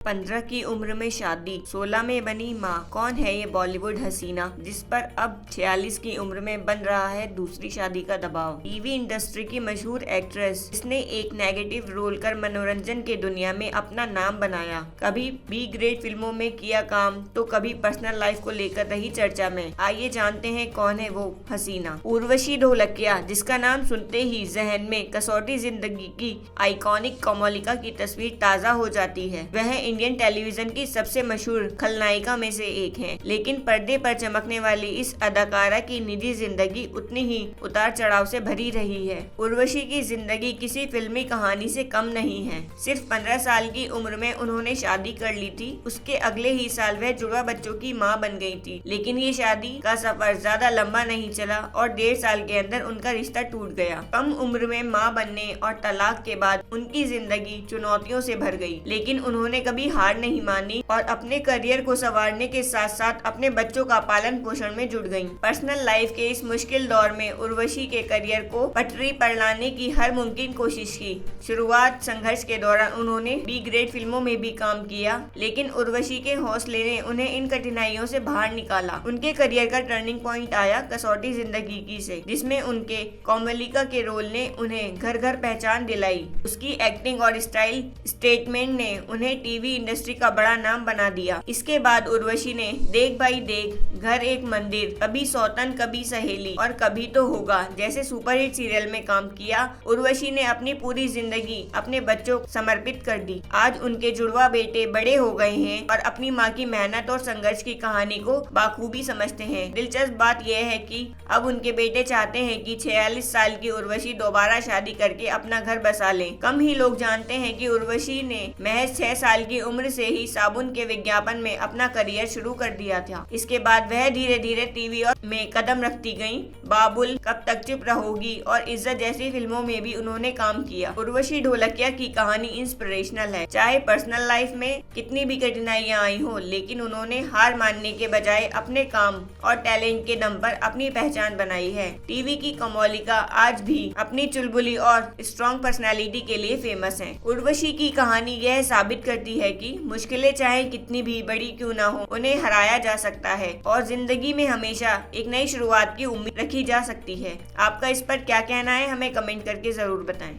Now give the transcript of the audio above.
15 की उम्र में शादी, 16 में बनी मां। कौन है ये बॉलीवुड हसीना जिस पर अब 46 की उम्र में बन रहा है दूसरी शादी का दबाव। टीवी इंडस्ट्री की मशहूर एक्ट्रेस जिसने एक नेगेटिव रोल कर मनोरंजन के दुनिया में अपना नाम बनाया, कभी बी ग्रेड फिल्मों में किया काम तो कभी पर्सनल लाइफ को लेकर रही चर्चा में। आइए जानते हैं कौन है वो हसीना। उर्वशी ढोलकिया, जिसका नाम सुनते ही जहन में कसौटी जिंदगी की आइकॉनिक कोमोलिका की तस्वीर ताजा हो जाती है। वह इंडियन टेलीविजन की सबसे मशहूर खलनायिका में से एक हैं, लेकिन पर्दे पर चमकने वाली इस अदाकारा की निजी जिंदगी उतनी ही उतार चढ़ाव से भरी रही है। उर्वशी की जिंदगी किसी फिल्मी कहानी से कम नहीं है। सिर्फ 15 साल की उम्र में उन्होंने शादी कर ली थी। उसके अगले ही साल वह जुड़वा बच्चों की मां बन गई थी, लेकिन ये शादी का सफर ज्यादा लंबा नहीं चला और 1.5 साल के अंदर उनका रिश्ता टूट गया। कम उम्र में मां बनने और तलाक के बाद उनकी जिंदगी चुनौतियों से भर गई, लेकिन उन्होंने कभी हार नहीं मानी और अपने करियर को संवारने के साथ साथ अपने बच्चों का पालन पोषण में जुट गईं। पर्सनल लाइफ के इस मुश्किल दौर में उर्वशी के करियर को पटरी पर लाने की हर मुमकिन कोशिश की। शुरुआत संघर्ष के दौरान उन्होंने बी ग्रेड फिल्मों में भी काम किया, लेकिन उर्वशी के हौसले ने उन्हें इन कठिनाइयों से बाहर निकाला। उनके करियर का टर्निंग पॉइंट आया कसौटी जिंदगी की से, जिसमें उनके कोमलिका के रोल ने उन्हें घर घर पहचान दिलाई। उसकी एक्टिंग और स्टाइल स्टेटमेंट ने उन्हें टीवी इंडस्ट्री का बड़ा नाम बना दिया। इसके बाद उर्वशी ने देख भाई देख, घर एक मंदिर, कभी सौतन कभी सहेली और कभी तो होगा जैसे सुपरहिट सीरियल में काम किया। उर्वशी ने अपनी पूरी जिंदगी अपने बच्चों को समर्पित कर दी। आज उनके जुड़वा बेटे बड़े हो गए हैं और अपनी मां की मेहनत और संघर्ष की कहानी को बाखूबी समझते हैं। दिलचस्प बात यह है कि अब उनके बेटे चाहते हैं कि 46 साल की उर्वशी दोबारा शादी करके अपना घर बसा ले। कम ही लोग जानते हैं कि उर्वशी ने महज 6 साल की उम्र से ही साबुन के विज्ञापन में अपना करियर शुरू कर दिया था। इसके बाद वह धीरे धीरे टीवी और में कदम रखती गईं। बाबुल, कब तक चुप रहोगी और इज्जत जैसी फिल्मों में भी उन्होंने काम किया। उर्वशी ढोलकिया की कहानी इंस्पिरेशनल है। चाहे पर्सनल लाइफ में कितनी भी कठिनाइयां आई हो, लेकिन उन्होंने हार मानने के बजाय अपने काम और टैलेंट के दम पर अपनी पहचान बनाई है। टीवी की कोमोलिका आज भी अपनी चुलबुली और स्ट्रॉन्ग पर्सनैलिटी के लिए फेमस है। उर्वशी की कहानी यह साबित करती है कि मुश्किलें चाहे कितनी भी बड़ी क्यों ना हो, उन्हें हराया जा सकता है और जिंदगी में हमेशा एक नई शुरुआत की उम्मीद रखी जा सकती है। आपका इस पर क्या कहना है, हमें कमेंट करके जरूर बताएं।